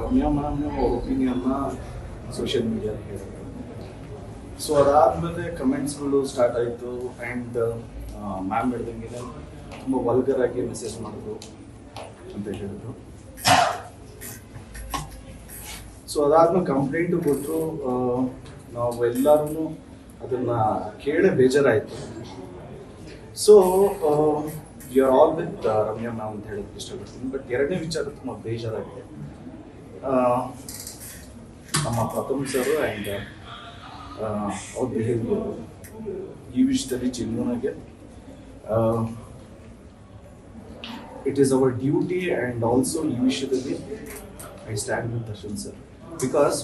Ramya ma'am ಅವ್ರ ಒಪಿನಿಯನ್ನ social ಮೀಡಿಯಾದಲ್ಲಿ ಹೇಳಿದ್ರು. ಸೊ ಅದಾದಮೇಲೆ ಕಮೆಂಟ್ಸ್ಗಳು ಸ್ಟಾರ್ಟ್ ಆಯಿತು. ಆ್ಯಂಡ್ ಮ್ಯಾಮ್ ಹೇಳ್ದಂಗೆ ತುಂಬ ವಲ್ಗರ್ ಆಗಿ ಮೆಸೇಜ್ ಮಾಡಿದ್ರು ಅಂತ ಹೇಳಿದ್ರು. ಸೊ ಅದಾದ್ಮೇಲೆ ಕಂಪ್ಲೇಂಟು ಕೊಟ್ಟರು. ನಾವು ಎಲ್ಲರೂ ಅದನ್ನು ಕೇಳೇ ಬೇಜಾರಾಯಿತು. So we are all with Ramya ma'am ಅಂತ ಹೇಳೋಕ್ಕೆ ಇಷ್ಟಪಡ್ತೀನಿ. ಬಟ್ ಎರಡನೇ ವಿಚಾರ ತುಂಬ ಬೇಜಾರಾಗಿದೆ. ನಮ್ಮ ಪ್ರಥಮ್ ಸರ್ ಆ್ಯಂಡ್ ಅವ್ರ ಬಿಹೇವಿಯರು ಈ ವಿಷಯದಲ್ಲಿ ಜೆನ್ಯೂನಾಗೆ it is our duty. And also ಈ ವಿಷಯದಲ್ಲಿ I stand with Darshan sir. Because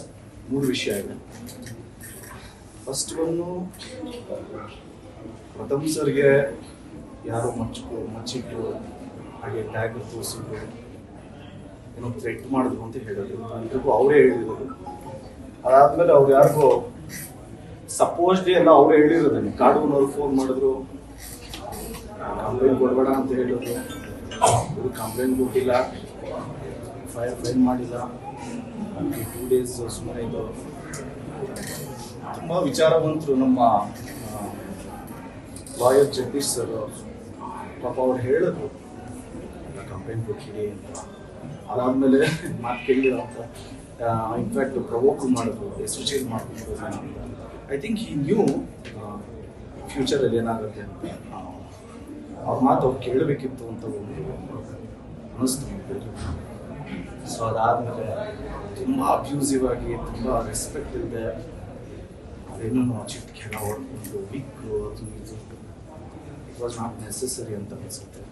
3 ವಿಷಯ ಇದೆ. ಫಸ್ಟ್ ಒಂದು, ಪ್ರಥಮ್ ಸರ್ಗೆ ಯಾರೋ ಮಚ್ಚಿಟ್ಟು ಹಾಗೆ ಟ್ಯಾಗ್ ತೋರಿಸಿದ್ರು, ಏನೋ ಥ್ರೆಟ್ ಮಾಡಿದ್ರು ಅಂತ ಹೇಳೋದು. ಎಲ್ರಿಗೂ ಅವರೇ ಹೇಳಿರೋದು. ಅದಾದಮೇಲೆ ಅವ್ರು ಯಾರಿಗೂ ಸಪೋಸ್ಲಿ ಎಲ್ಲ ಅವರೇ ಹೇಳಿರೋದನ್ನೇ. ಕಾಡೂನವ್ರು ಫೋನ್ ಮಾಡಿದ್ರು, ಕಂಪ್ಲೇಂಟ್ ಕೊಡಬೇಡ ಅಂತ ಹೇಳಿದ್ರು. ಇವರು ಕಂಪ್ಲೇಂಟ್ ಕೊಟ್ಟಿಲ್ಲ, ಫೈನ್ ಮಾಡಿಲ್ಲ. 2 ಡೇಸ್ ಸುಮ್ಮನೆ ಇದ್ದು. ತುಂಬ ವಿಚಾರವಂತರು ನಮ್ಮ ಲಾಯರ್ ಜಗದೀಶ್ ಸರ್. ಪಾಪ ಅವ್ರು ಹೇಳಿದ್ರು ಕಂಪ್ಲೇಂಟ್ ಕೊಟ್ಟಿರಿ ಅಂತ. ಅದಾದಮೇಲೆ ಮಾತು ಕೇಳಿಲ್ಲ ಅಂತ ಇನ್ಫ್ಯಾಕ್ಟ್ ಪ್ರವೋಕ್ ಮಾಡಿದ್ರು, ಎಸ್ಟೇಟ್ ಮಾಡ್ಕೊಂಡು ಅಂತ. ಐ ಥಿಂಕ್ ಈ ನ್ಯೂ ಫ್ಯೂಚರಲ್ಲಿ ಏನಾಗುತ್ತೆ ಅಂತ ಅವ್ರ ಮಾತು ಅವ್ರು ಕೇಳಬೇಕಿತ್ತು ಅಂತ ಅನ್ನಿಸ್ತು. ಸೊ ಅದಾದಮೇಲೆ ತುಂಬ ಅಬ್ಯೂಸಿವ್ ಆಗಿ, ತುಂಬ ರೆಸ್ಪೆಕ್ಟ್ ಇಲ್ಲದೆ, ಅದೇನೋ ಚಿಟ್ಕೆಲ್ಲ ಹೊಡ್ಕೊಂಡು ವಿಕ್ಕು ಅದು ಇದು, ಇಟ್ ವಾಸ್ ನಾಟ್ ನೆಸೆಸರಿ ಅಂತ ಅನಿಸುತ್ತೆ.